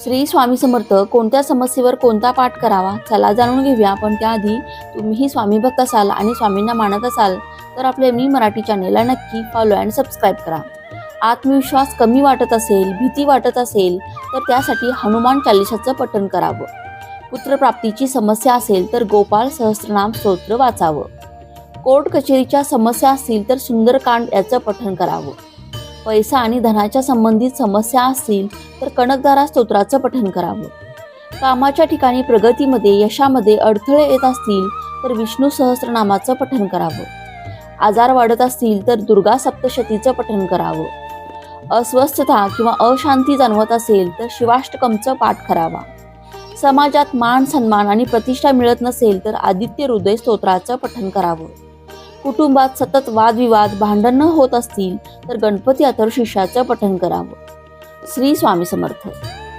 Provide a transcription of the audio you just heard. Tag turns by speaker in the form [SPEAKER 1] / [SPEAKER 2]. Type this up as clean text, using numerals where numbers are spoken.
[SPEAKER 1] श्री स्वामी समर्थ कोणत्या समस्येवर कोणता पाठ करावा चला जाणून घेऊया. पण त्याआधी तुम्हीही स्वामी भक्त असाल आणि स्वामींना मानत असाल तर आपल्या मी मराठी चॅनेलला नक्की फॉलो अँड सबस्क्राईब करा. आत्मविश्वास कमी वाटत असेल, भीती वाटत असेल तर त्यासाठी हनुमान चालिसाचं पठण करावं. पुत्रप्राप्तीची समस्या असेल तर गोपाळ सहस्त्रनाम स्तोत्र वाचावं. कोर्ट कचेरीच्या समस्या असतील तर सुंदरकांड याचं पठण करावं. पैसा आणि धनाच्या संबंधित समस्या असतील तर कनकधारा स्तोत्राचं पठण करावं. कामाच्या ठिकाणी प्रगतीमध्ये यशामध्ये अडथळे येत असतील तर विष्णू सहस्त्रनामाचं पठण करावं. आजार वाढत असतील तर दुर्गा सप्तशतीचं पठण करावं. अस्वस्थता किंवा अशांती जाणवत असेल तर शिवाष्टकमचं पाठ करावा. समाजात मान सन्मान आणि प्रतिष्ठा मिळत नसेल तर आदित्य हृदय स्तोत्राचं पठण करावं. कुटुंबात सतत वादविवाद भांडणं होत असतील तर गणपती अथर्वशीर्षाचं पठण करावं. श्री स्वामी समर्थ.